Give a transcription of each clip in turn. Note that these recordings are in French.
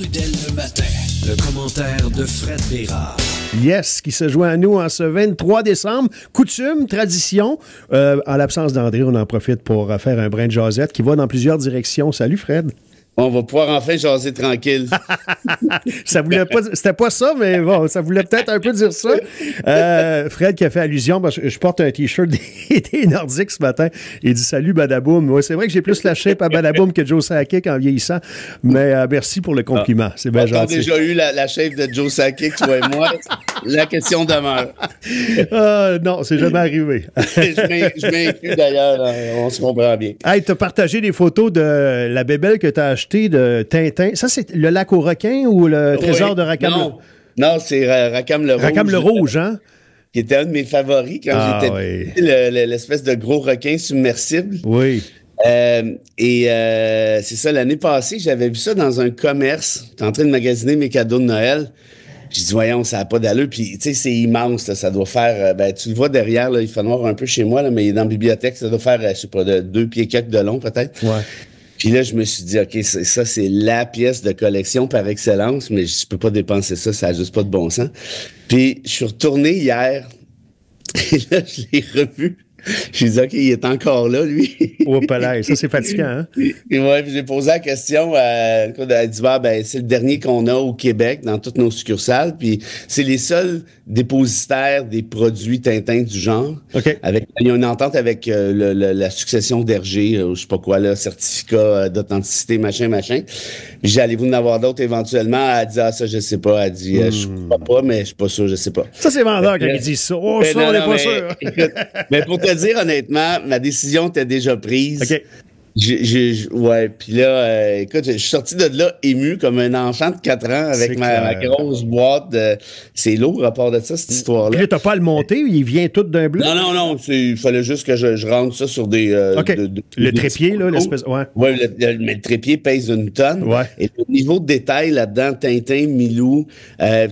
Trudel le matin. Le commentaire de Fred Bérard. Yes, qui se joint à nous en ce 23 décembre. Coutume, tradition. En l'absence d'André, on en profite pour faire un brin de jasette qui va dans plusieurs directions. Salut Fred. On va pouvoir enfin jaser tranquille. Ça voulait pas, c'était pas ça, mais bon, ça voulait peut-être un peu dire ça. Fred qui a fait allusion, parce que je porte un T-shirt des Nordiques ce matin. Il dit salut Badaboum. Ouais, c'est vrai que j'ai plus la shape à Badaboum que Joe Sakic en vieillissant, mais merci pour le compliment. C'est bien gentil. On a déjà eu la shape de Joe Sakic, toi et moi. La question demeure. Non, c'est jamais arrivé. Je m'inclus d'ailleurs, on se comprend bien. Hey, t'as partagé des photos de la bébelle que t'as achetée de Tintin. Ça, c'est le lac aux requins ou le trésor de Rackham? Non, c'est Rackham le Rouge. Rackham le Rouge, hein? Qui était un de mes favoris quand j'étais petit, l'espèce de gros requin submersible. Oui. C'est ça, l'année passée, j'avais vu ça dans un commerce. J'étais en train de magasiner mes cadeaux de Noël. J'ai dit, voyons, ça n'a pas d'allure. Puis, tu sais, c'est immense, là, ça doit faire... tu le vois derrière, là, il fait noir un peu chez moi, là, mais il est dans la bibliothèque, ça doit faire, je sais pas, 2 pieds quelques de long, peut-être. Ouais. Puis là, je me suis dit, OK, ça, c'est la pièce de collection par excellence, mais je peux pas dépenser ça, ça n'a juste pas de bon sens. Puis, je suis retourné hier, et là, je l'ai revu. Je me suis dit, OK, il est encore là, lui. Oh, palais, ça, c'est fatigant, hein? Et ouais, puis j'ai posé la question, elle dit, c'est le dernier qu'on a au Québec, dans toutes nos succursales, puis c'est les seuls dépositaires des produits Tintin du genre. OK. Il y a une entente avec la succession d'Hergé, je sais pas quoi, là, certificat d'authenticité, machin. Puis j'ai allez-vous en avoir d'autres éventuellement? Elle a dit, ça, je sais pas. Elle dit, je crois pas, mais je suis pas sûr, je sais pas. Ça, c'est vendeur quand ils disent ça. Oh, ça, on n'est pas sûr. Écoute, mais pour te dire honnêtement, ma décision était déjà prise. OK. Puis là, écoute, je suis sorti de là ému comme un enfant de 4 ans avec ma grosse boîte. C'est lourd à part de ça, cette histoire-là. Puis là, t'as pas à le monter, il vient tout d'un bloc? Non, il fallait juste que je rentre ça sur des... OK. Le trépied, là, l'espèce... Ouais, mais le trépied pèse 1 tonne. Ouais. Et le niveau de détail là-dedans, Tintin, Milou,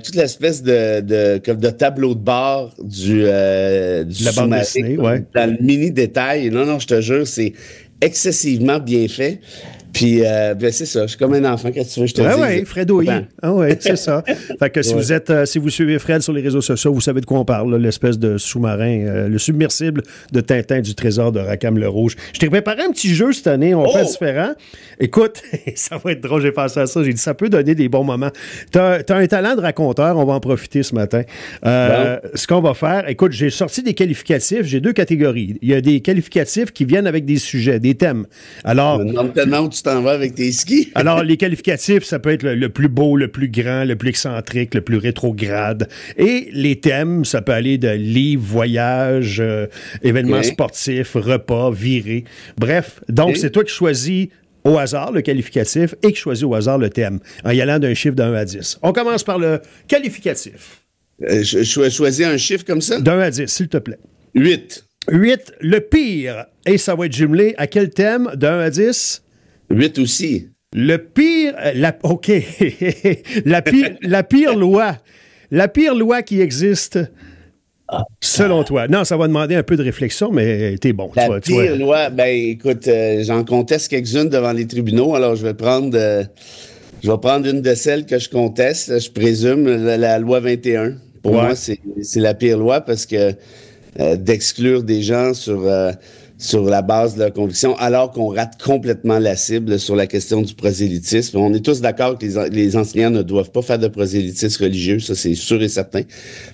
toute l'espèce de tableau de bord du la bande dessinée, ouais. Dans le mini-détail. Non, je te jure, c'est excessivement bien fait. Puis, c'est ça. Je suis comme un enfant, qu'est-ce que tu veux, je te dis. Oui, Fredo. Ah oui, c'est ça. Fait que si vous suivez Fred sur les réseaux sociaux, vous savez de quoi on parle, l'espèce de sous-marin, le submersible de Tintin du trésor de Rackham le Rouge. Je t'ai préparé un petit jeu cette année, on va faire différent. Écoute, ça va être drôle, j'ai pensé à ça. J'ai dit, ça peut donner des bons moments. T'as un talent de raconteur, on va en profiter ce matin. Ce qu'on va faire, écoute, j'ai sorti des qualificatifs, j'ai 2 catégories. Il y a des qualificatifs qui viennent avec des sujets, des thèmes. Alors, je me demande tellement où tu t'en vas avec tes skis. Alors, les qualificatifs, ça peut être le plus beau, le plus grand, le plus excentrique, le plus rétrograde. Et les thèmes, ça peut aller de livres, voyages, événements sportifs, repas, virées. Bref, donc c'est toi qui choisis au hasard le qualificatif et qui choisis au hasard le thème, en y allant d'un chiffre de 1 à 10. On commence par le qualificatif. Je choisis un chiffre comme ça? De 1 à 10, s'il te plaît. 8. 8, le pire. Et ça va être jumelé à quel thème de 1 à 10? 8 aussi. Le pire... OK. la pire loi. La pire loi qui existe, selon toi. Non, ça va demander un peu de réflexion, mais t'es bon. La pire loi, écoute, j'en conteste quelques-unes devant les tribunaux, alors je vais prendre une de celles que je conteste, je présume, la loi 21. Pour moi, c'est la pire loi parce que d'exclure des gens sur la base de leur conviction, alors qu'on rate complètement la cible sur la question du prosélytisme. On est tous d'accord que les enseignants ne doivent pas faire de prosélytisme religieux, ça c'est sûr et certain.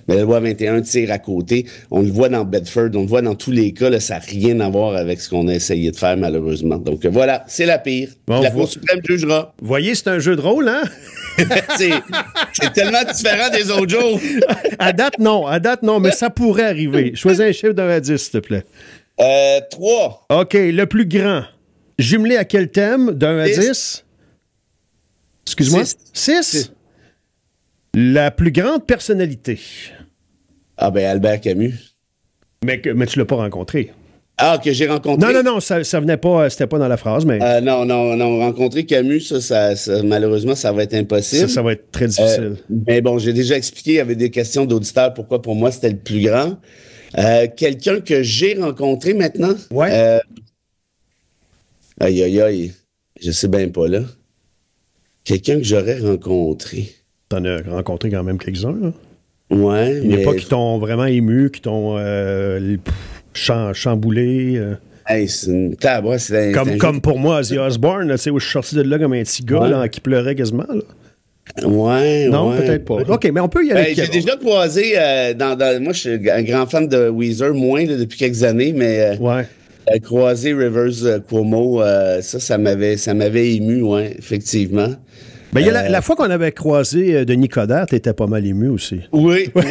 Mais la loi 21 tire à côté. On le voit dans Bedford, on le voit dans tous les cas, là, ça n'a rien à voir avec ce qu'on a essayé de faire malheureusement. Donc voilà, c'est la pire. Bon, la Cour suprême jugera. Vous voyez, c'est un jeu de rôle, hein? c'est tellement différent des autres jours. À date, non, mais ça pourrait arriver. Choisis un chiffre de 1 à 10, s'il te plaît. 3. OK, le plus grand. Jumelé à quel thème? De 1 à 10? Excuse-moi? 6? La plus grande personnalité. Albert Camus. Mais tu l'as pas rencontré. Ah, que j'ai rencontré? Non, ça venait pas, c'était pas dans la phrase, mais... Non, rencontrer Camus, ça, malheureusement, ça va être impossible. Ça va être très difficile. Mais bon, j'ai déjà expliqué, il y avait des questions d'auditeurs, pourquoi pour moi c'était le plus grand. Quelqu'un que j'ai rencontré maintenant. Ouais. Aïe, je sais bien pas, là. Quelqu'un que j'aurais rencontré. T'en as rencontré quand même quelques-uns, là. Ouais, Il n'y a pas qui t'ont vraiment ému, qui t'ont chamboulé. Hey, c'est une table, c'est comme pour moi, Ozzy Osbourne, tu sais, où je suis sorti de là comme un petit gars là, qui pleurait quasiment. Là. Ouais, non, ouais. peut-être pas. OK, mais on peut y aller. J'ai déjà croisé, moi, je suis un grand fan de Weezer, moins là, depuis quelques années, mais croisé Rivers Cuomo, ça m'avait ému, ouais, effectivement. Ben, il y a la fois qu'on avait croisé Denis Coderre, t'étais pas mal ému aussi. Oui, pas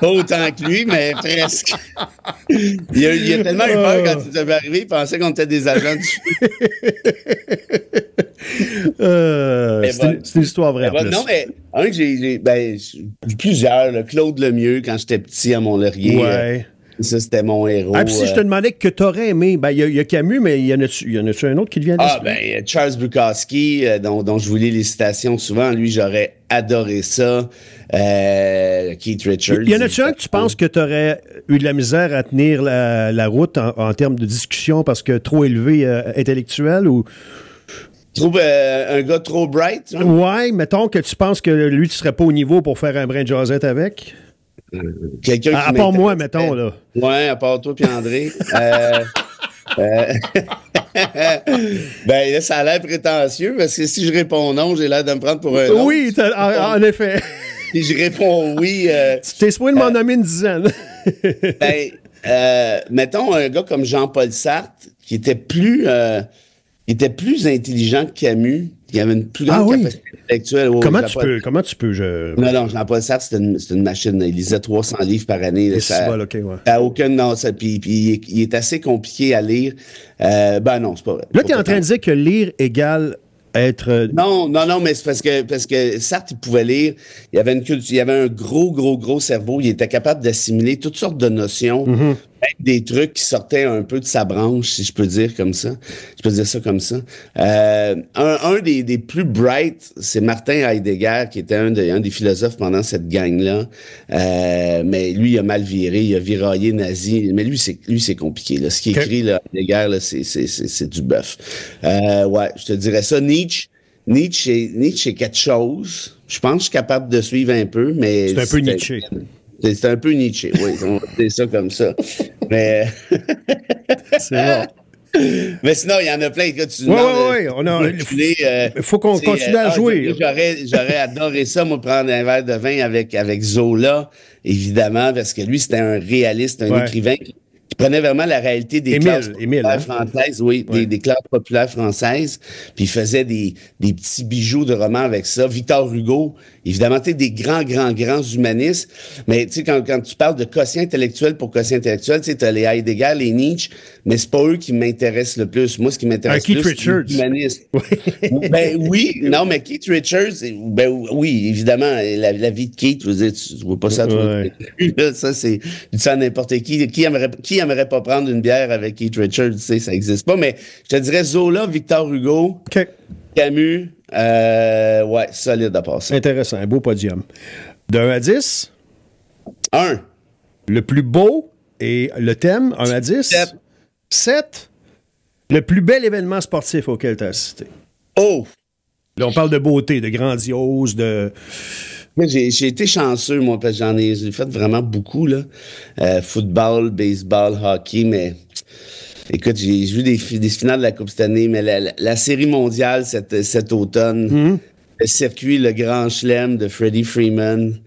autant que lui, mais presque. Il a tellement eu peur quand il devait arriver, il pensait qu'on était des agents du c'est une histoire vraie. Non, mais un que j'ai plusieurs, là, Claude Lemieux, quand j'étais petit à Mont-Laurier. Ouais. Ça, c'était mon héros. Ah, puis si je te demandais que t'aurais aimé, ben, il y a Camus, mais il y en a-tu un autre qui te vient d'esprit? Charles Bukowski, dont je vous lis les citations souvent, lui, j'aurais adoré ça. Keith Richards. Y en a-tu un que tu penses que t'aurais eu de la misère à tenir la route en termes de discussion parce que trop élevé intellectuel ou... Trouve un gars trop bright? Hein? Ouais, mettons que tu penses que lui, tu serais pas au niveau pour faire un brin de jazzette avec? Quelqu'un à part moi, mettons, là. Ouais, à part toi puis André. Ben là, ça a l'air prétentieux parce que si je réponds non, j'ai l'air de me prendre pour un non. Oui, en effet. Si je réponds oui... tu t'es supposé de m'en nommer une dizaine. Mettons un gars comme Jean-Paul Sartre qui était plus intelligent que Camus, qui avait une plus grande capacité intellectuelle. Comment tu peux... Non, Jean-Paul Sartre, c'est une machine. Il lisait 300 livres par année. Là, ça a aucun... Non, puis il est assez compliqué à lire. Non, c'est pas vrai. Là, tu es en train de dire que lire égale être... Non, mais c'est parce que Sartre, il pouvait lire. Il avait un gros cerveau. Il était capable d'assimiler toutes sortes de notions. Mm-hmm. Des trucs qui sortaient un peu de sa branche, si je peux dire comme ça. Je peux dire ça comme ça. Un des plus bright, c'est Martin Heidegger, qui était un des philosophes pendant cette gang-là. Mais lui, il a mal viré, il a viraillé nazi. Mais lui, c'est compliqué. Là. Ce qu'il écrit, là, Heidegger, là, c'est du bœuf. Je te dirais ça. Nietzsche est quelque chose. Je pense que je suis capable de suivre un peu, mais... C'est un peu Nietzsche. C'est un peu Nietzsche, oui. On va dire ça comme ça. Mais... C'est bon. Mais sinon, il y en a plein. Il faut qu'on continue à jouer. J'aurais adoré ça, moi, prendre un verre de vin avec Zola, évidemment, parce que lui, c'était un réaliste, un écrivain qui prenait vraiment la réalité des classes populaires françaises, des classes populaires françaises, puis il faisait des petits bijoux de romans avec ça. Victor Hugo, évidemment, tu sais, des grands humanistes, mais tu sais, quand tu parles de quotient intellectuel pour quotient intellectuel, tu sais, t'as les Heidegger, les Nietzsche, mais c'est pas eux qui m'intéressent le plus. Moi, ce qui m'intéresse le plus, c'est les humanistes. Mais Keith Richards, oui, évidemment, la vie de Keith, je veux dire, tu vois pas ça ça, c'est ça n'importe qui. Qui aimerait pas prendre une bière avec Keith Richards, tu sais, ça existe pas, mais je te dirais Zola, Victor Hugo, Camus, solide à part ça. Intéressant, un beau podium. De 1 à 10? 1. Le plus beau et le thème, 1 à 10? 7. Le plus bel événement sportif auquel tu as assisté? Oh! Là, on parle de beauté, de grandiose, de... J'ai été chanceux, moi, parce que j'ai fait vraiment beaucoup, là. Football, baseball, hockey, mais écoute, j'ai vu des finales de la Coupe cette année, mais la série mondiale cet automne, le circuit, le Grand Chelem de Freddie Freeman,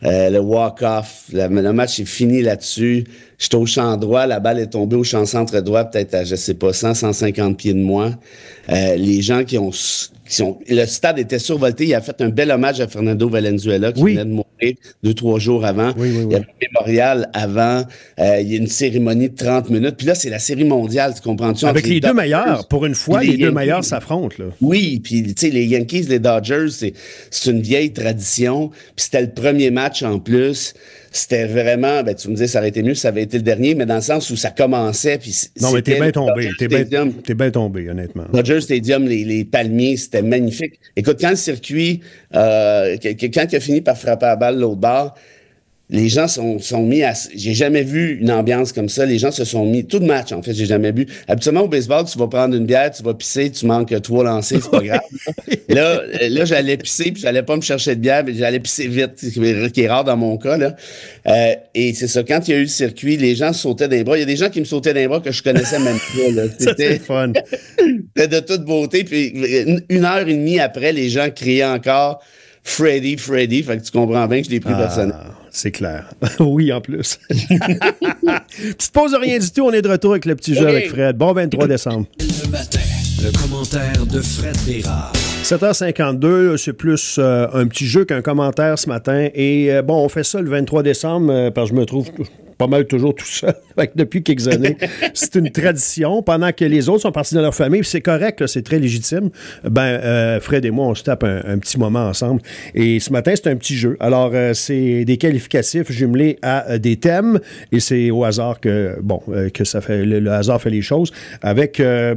le walk-off, le match est fini là-dessus. J'étais au champ droit, la balle est tombée au champ centre droit, peut-être à, 150 pieds de moi. Les gens qui ont... Le stade était survolté. Il a fait un bel hommage à Fernando Valenzuela qui venait de mourir 2-3 jours avant. Il y a un mémorial avant. Il y a une cérémonie de 30 minutes. Puis là, c'est la série mondiale, tu comprends-tu? Avec les deux meilleurs. Pour une fois, les deux meilleurs s'affrontent. Là. Oui, puis tu sais, les Yankees, les Dodgers, c'est une vieille tradition. Puis c'était le premier match en plus. C'était vraiment, tu me disais, ça aurait été mieux si ça avait été le dernier, mais dans le send où ça commençait. Puis non, mais t'es bien tombé. T'es bien tombé, honnêtement. Dodger Stadium, les palmiers, c'était magnifique. Écoute, quand le circuit, quand il a fini par frapper la balle l'autre bord, les gens sont mis à... J'ai jamais vu une ambiance comme ça. Les gens se sont mis... Tout de match, en fait, j'ai jamais vu. Habituellement, au baseball, tu vas prendre une bière, tu vas pisser, tu manques 3 lancers, c'est pas grave. Là, j'allais pisser, puis j'allais pas me chercher de bière, mais j'allais pisser vite, qui est rare dans mon cas, là. Et c'est ça, quand il y a eu le circuit, les gens sautaient dans les bras. Il y a des gens qui me sautaient dans les bras que je connaissais même pas, là. C'était fun. C'était de toute beauté. Puis 1 heure et demie après, les gens criaient encore Freddy, Freddy. Fait que tu comprends bien que je l'ai pris personnel. C'est clair. Oui, en plus. Petite pause de rien du tout. On est de retour avec le petit jeu avec Fred. Bon 23 décembre. Le matin, le commentaire de Fred Bérard. 7h52, c'est plus un petit jeu qu'un commentaire ce matin. Et bon, on fait ça le 23 décembre parce que je me trouve pas mal toujours tout seul. Depuis quelques années, c'est une tradition. Pendant que les autres sont partis dans leur famille, c'est correct, là, c'est très légitime. Fred et moi, on se tape un petit moment ensemble. Et ce matin, c'est un petit jeu. Alors, c'est des qualificatifs jumelés à des thèmes. Et c'est au hasard que ça fait. Le hasard fait les choses. Avec, un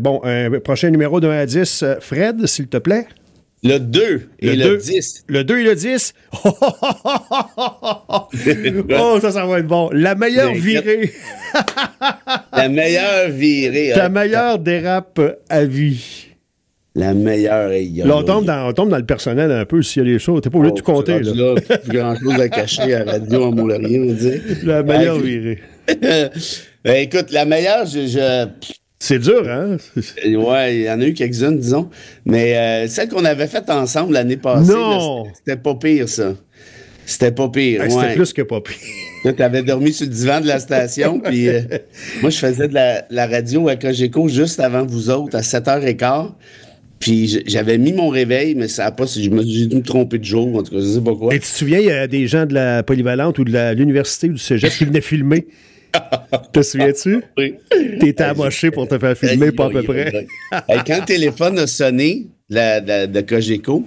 prochain numéro de 1 à 10. Fred, s'il te plaît. Le 2 et le 10. Le 2 et le 10. Oh, ça va être bon. La meilleure virée. La meilleure virée. Ta meilleure dérape à vie. La meilleure. Là, on tombe dans le personnel un peu s'il y a des choses. T'es pas obligé de tout compter. Là. Plus grand-chose à cacher à la radio en Mont-Laurier, on va dire. La meilleure virée. Écoute, la meilleure, c'est dur, hein? Ouais, il y en a eu quelques-unes, disons. Mais celle qu'on avait faite ensemble l'année passée, c'était pas pire, ça. C'était pas pire. C'était plus que pas pire. Là, t'avais dormi sur le divan de la station, puis moi, je faisais de la radio à Cogeco juste avant vous autres, à 7h15. Puis j'avais mis mon réveil, mais ça a pas... J'ai dû me tromper de jour, en tout cas, je sais pas quoi. Et tu te souviens, il y a des gens de la polyvalente ou de l'université ou du cégep qui venaient filmer. Te souviens-tu? Oui. T'étais amoché pour te faire filmer, pas à peu près. Quand le téléphone a sonné, de Cogeco,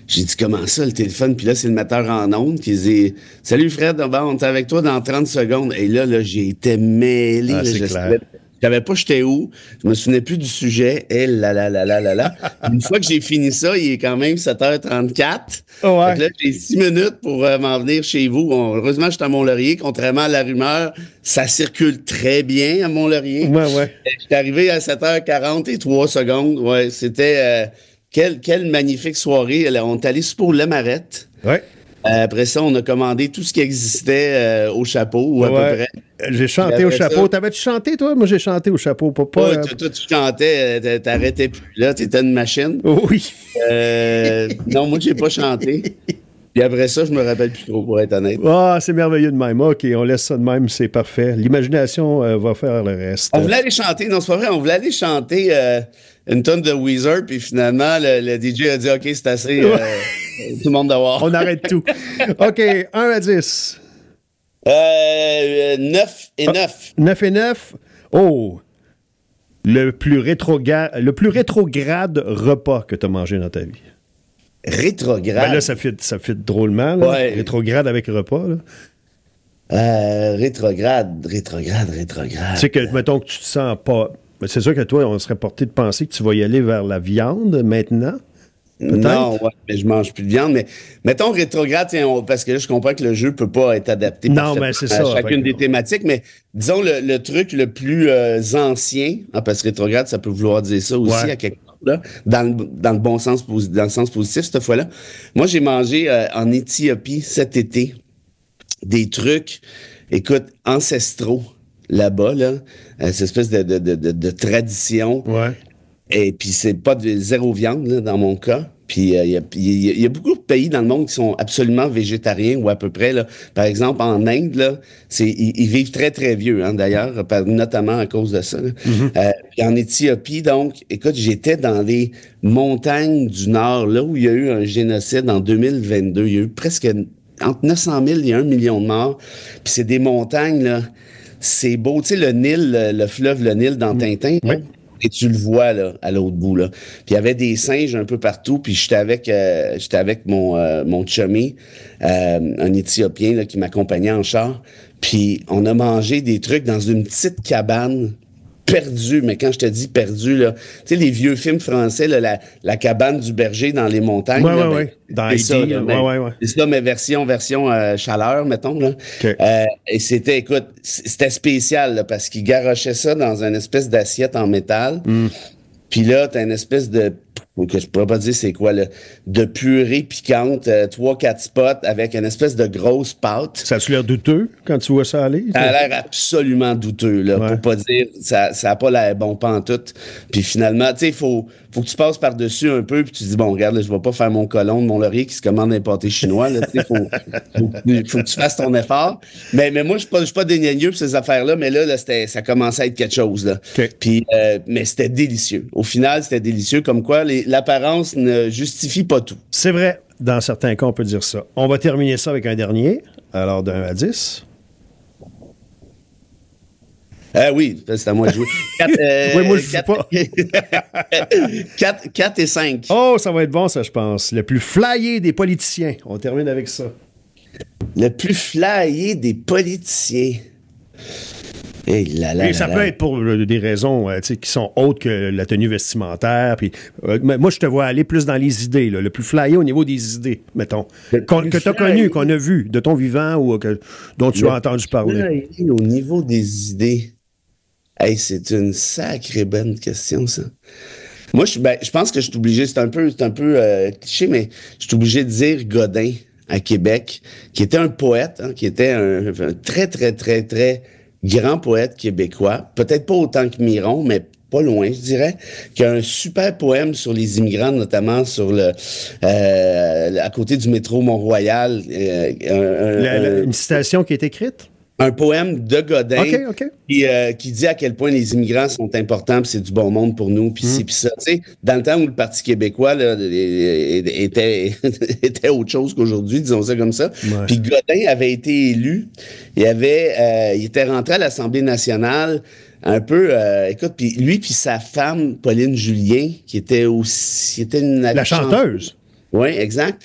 j'ai dit, comment ça, le téléphone? Puis là, c'est le metteur en ondes qui dit, salut Fred, on est avec toi dans 30 secondes. Et là j'ai été mêlé. Je savais pas j'étais où. Je me souvenais plus du sujet. Une fois que j'ai fini ça, il est quand même 7h34. Oh ouais. Là, j'ai 6 minutes pour m'en venir chez vous. Bon, heureusement, je suis à Mont-Laurier. Contrairement à la rumeur, ça circule très bien à Mont-Laurier. Ouais. J'étais arrivé à 7h40 et 3 secondes. Ouais, c'était... Quelle magnifique soirée. On est allé super au Lemarette. Ouais. Après ça, on a commandé tout ce qui existait au chapeau, ou à peu près. J'ai chanté au chapeau. T'avais-tu chanté, toi? Moi, j'ai chanté au chapeau. Toi, tu chantais, t'arrêtais plus. Là, t'étais une machine. Oui. Non, moi, j'ai pas chanté. Puis après ça, je me rappelle plus trop, pour être honnête. Ah, c'est merveilleux de même. OK, on laisse ça de même, c'est parfait. L'imagination va faire le reste. On voulait aller chanter, non, c'est pas vrai, on voulait aller chanter une tonne de Weezer, puis finalement, le DJ a dit, OK, c'est assez, tout le monde dehors. On arrête tout. OK, 1 à 10. 9 et 9. 9 et 9. Oh! Le plus rétrograde repas que tu as mangé dans ta vie. Rétrograde? Ben là, ça fit drôlement. Là. Ouais. Rétrograde avec repas. Là. Rétrograde. Tu sais que, mettons que tu te sens pas... C'est sûr que toi, on serait porté de penser que tu vas y aller vers la viande maintenant. Non, ouais, mais je mange plus de viande. Mais mettons rétrograde, parce que là, je comprends que le jeu peut pas être adapté non, mais c'est ça, chacune des thématiques. Mais disons le truc le plus ancien, parce que rétrograde, ça peut vouloir dire ça aussi à quelque part, là, dans le bon sens, dans le sens positif, cette fois-là. Moi, j'ai mangé en Éthiopie cet été des trucs, écoute, ancestraux là-bas, là, cette espèce de tradition. Ouais. Et puis, c'est pas de zéro viande, là, dans mon cas. Puis, il y a beaucoup de pays dans le monde qui sont absolument végétariens ou à peu près, là. Par exemple, en Inde, là, ils vivent très, très vieux, hein, d'ailleurs, notamment à cause de ça. Puis en Éthiopie, donc, écoute, j'étais dans les montagnes du Nord, là où il y a eu un génocide en 2022. Il y a eu presque entre 900 000 et 1 million de morts. Puis c'est des montagnes, là. C'est beau. Tu sais, le Nil, le fleuve, le Nil dans Tintin, là, et tu le vois, là, à l'autre bout, là. Puis il y avait des singes un peu partout, puis j'étais avec mon chummy, un Éthiopien, là, qui m'accompagnait en char. Puis on a mangé des trucs dans une petite cabane perdu, mais quand je te dis perdu, là, tu sais, les vieux films français, là, la cabane du berger dans les montagnes. Oui, là, oui, ben, oui. Dans c'est ça, Heidi, là, oui. c'est ça, mais version chaleur, mettons. Là. OK. Et c'était, écoute, c'était spécial là, parce qu'ils garochaient ça dans une espèce d'assiette en métal. Puis là, t'as une espèce de, que je pourrais pas dire c'est quoi, là, de purée piquante, 3-4 spots avec une espèce de grosse pâte. Ça a-tu l'air douteux quand tu vois ça aller? Ça a l'air absolument douteux, là, pour pas dire, ça a pas l'air bon pantoute. Puis finalement, tu sais, faut que tu passes par-dessus un peu, puis tu dis, bon, regarde, là, je vais pas faire mon colon de mon laurier qui se commande un pâté chinois, là, tu sais, faut que tu fasses ton effort. Mais moi, je suis pas déniaigneux pour ces affaires-là, mais là, ça commençait à être quelque chose, là. Okay. Puis, mais c'était délicieux. Au final, c'était délicieux, comme quoi l'apparence ne justifie pas tout. C'est vrai. Dans certains cas, on peut dire ça. On va terminer ça avec un dernier. Alors, de 1 à 10. Oui, c'est à moi de jouer. Oui, moi, je joue pas. 4 et 5. Oh, ça va être bon, ça, je pense. Le plus flyé des politiciens. On termine avec ça. Le plus flyé des politiciens. Et ça peut être pour des raisons qui sont autres que la tenue vestimentaire. Puis, moi, je te vois aller plus dans les idées. Là, le plus flyé au niveau des idées, mettons. Que tu as connu, qu'on a vu de ton vivant ou dont tu as entendu parler. Au niveau des idées. Hey, c'est une sacrée bonne question, ça. Moi, je pense que je suis obligé, c'est un peu cliché, mais je suis obligé de dire Godin à Québec, qui était un poète, qui était un très, très, très, très grand poète québécois. Peut-être pas autant que Miron, mais pas loin, je dirais, qui a un super poème sur les immigrants, notamment sur à côté du métro Mont-Royal. Une citation qui est écrite? Un poème de Godin OK. Qui dit à quel point les immigrants sont importants, puis c'est du bon monde pour nous, puis ci, puis ça. Tu sais, dans le temps où le Parti québécois là, était autre chose qu'aujourd'hui, disons ça comme ça. Ouais. Puis Godin avait été élu, il était rentré à l'Assemblée nationale un peu, écoute, puis lui puis sa femme, Pauline Julien, qui était la chanteuse. Oui, exact.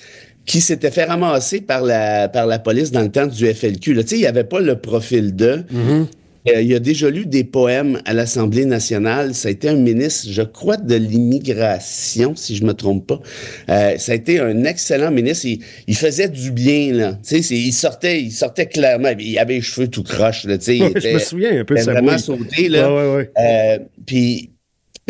Qui s'était fait ramasser par la police dans le temps du FLQ. Tu sais, il n'y avait pas le profil d'eux. Il a déjà lu des poèmes à l'Assemblée nationale. Ça a été un ministre, je crois, de l'immigration, si je me trompe pas. Ça a été un excellent ministre. Il faisait du bien, là. Tu sais, il sortait clairement. Il avait les cheveux tout croche, là. Tu sais, je me souviens un peu de ça. Vraiment sauté, là. Ouais. Puis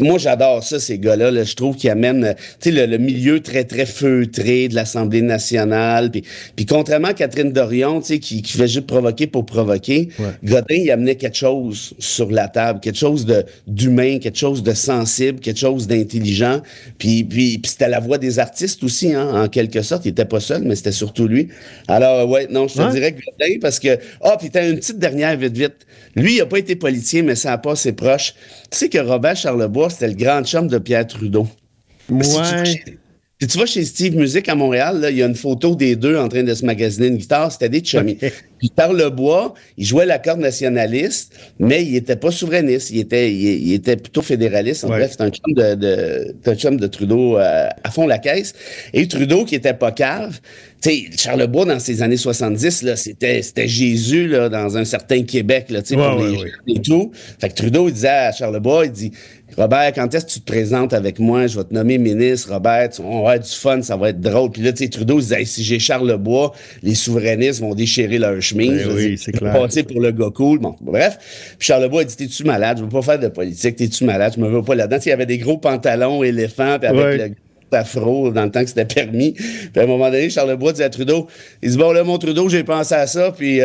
moi, j'adore ça, ces gars-là. Là. Je trouve qu'ils amènent le milieu très, très feutré de l'Assemblée nationale. Puis contrairement à Catherine Dorion, qui fait juste provoquer pour provoquer, Godin, il amenait quelque chose sur la table, quelque chose d'humain, quelque chose de sensible, quelque chose d'intelligent. Puis c'était la voix des artistes aussi, en quelque sorte. Il était pas seul, mais c'était surtout lui. Alors, je te dirais Godin, parce que... puis t'as une petite dernière, vite. Lui, il a pas été politicien, mais ça a pas ses proches. Tu sais que Robert Charlebois, c'était le grand chum de Pierre Trudeau. Ouais. Si tu vas chez Steve Music à Montréal, là, il y a une photo des deux en train de se magasiner une guitare. C'était des chummies. Puis Charlebois, il jouait la corde nationaliste, mais il était pas souverainiste. Il était plutôt fédéraliste. En bref, c'est un chum de Trudeau à fond la caisse. Et Trudeau, qui était pas cave, tu sais, Charlebois, dans ces années 70, là, c'était Jésus, là, dans un certain Québec, là, tu sais, pour les gens et tout. Fait que Trudeau, il disait à Charlebois, il dit, Robert, quand est-ce que tu te présentes avec moi? Je vais te nommer ministre, Robert. On va avoir du fun, ça va être drôle. Puis là, tu sais, Trudeau, il disait, hey, si j'ai Charlebois, les souverainistes vont déchirer leur chemise. Oui, c'est clair. Passer pour le gars cool. Bon, bref. Puis Charlebois, il dit, t'es-tu malade? Je veux pas faire de politique. T'es-tu malade? Je me veux pas là-dedans. Tu sais, il y avait des gros pantalons éléphants, puis avec le afro dans le temps que c'était permis. Puis à un moment donné, Charlebois dit à Trudeau, il dit, bon, là, mon Trudeau, j'ai pensé à ça, puis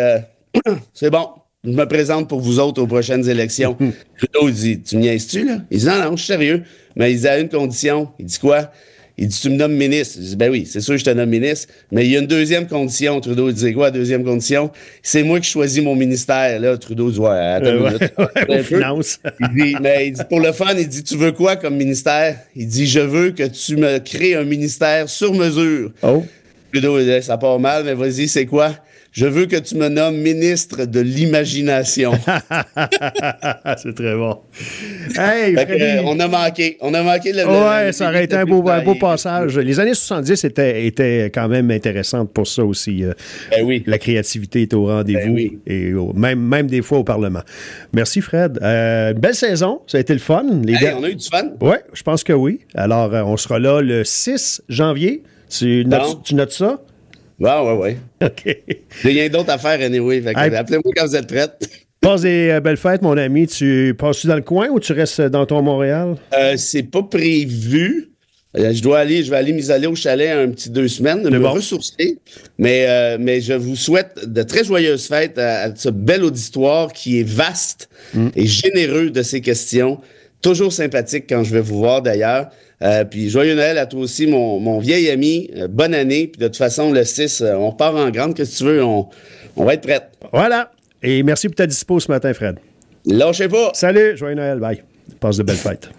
c'est bon. Je me présente pour vous autres aux prochaines élections. Trudeau, il dit, tu me niaises-tu, là? Il dit, non, je suis sérieux. Mais il dit, à une condition. Il dit quoi? Il dit, tu me nommes ministre. Je dis, ben oui, c'est sûr que je te nomme ministre. Mais il y a une deuxième condition. Trudeau, il dit, quoi, deuxième condition? C'est moi qui choisis mon ministère. Là, Trudeau dit, ouais, attends une minute. Finance. Il dit, pour le fun, il dit, tu veux quoi comme ministère? Il dit, je veux que tu me crées un ministère sur mesure. Oh. Trudeau, il dit, ça part mal, mais vas-y, c'est quoi? je veux que tu me nommes ministre de l'imagination. C'est très bon. Hey, on a manqué ça aurait été un beau passage. Les années 70 étaient quand même intéressantes pour ça aussi. Oui. La créativité est au rendez-vous, oui. Et même des fois au Parlement. Merci, Fred. Belle saison, ça a été le fun. On a eu du fun? Oui, je pense que oui. Alors, on sera là le 6 janvier. Tu notes ça? Oui. OK. J'ai rien d'autre à faire, anyway. Appelez-moi quand vous êtes prête. Passe des belles fêtes, mon ami. Passes-tu dans le coin ou tu restes dans ton Montréal? C'est pas prévu. Je vais aller m'isoler au chalet un petit 2 semaines, me ressourcer. Mais je vous souhaite de très joyeuses fêtes à ce bel auditoire qui est vaste et généreux de ses questions. Toujours sympathique quand je vais vous voir, d'ailleurs. Puis joyeux Noël à toi aussi, mon vieil ami. Bonne année. Puis de toute façon, le 6, on repart en grande. Qu'est-ce que tu veux? On va être prête. Voilà. Et merci pour ta dispo ce matin, Fred. Lâchez pas. Salut. Joyeux Noël. Bye. Passe de belles fêtes.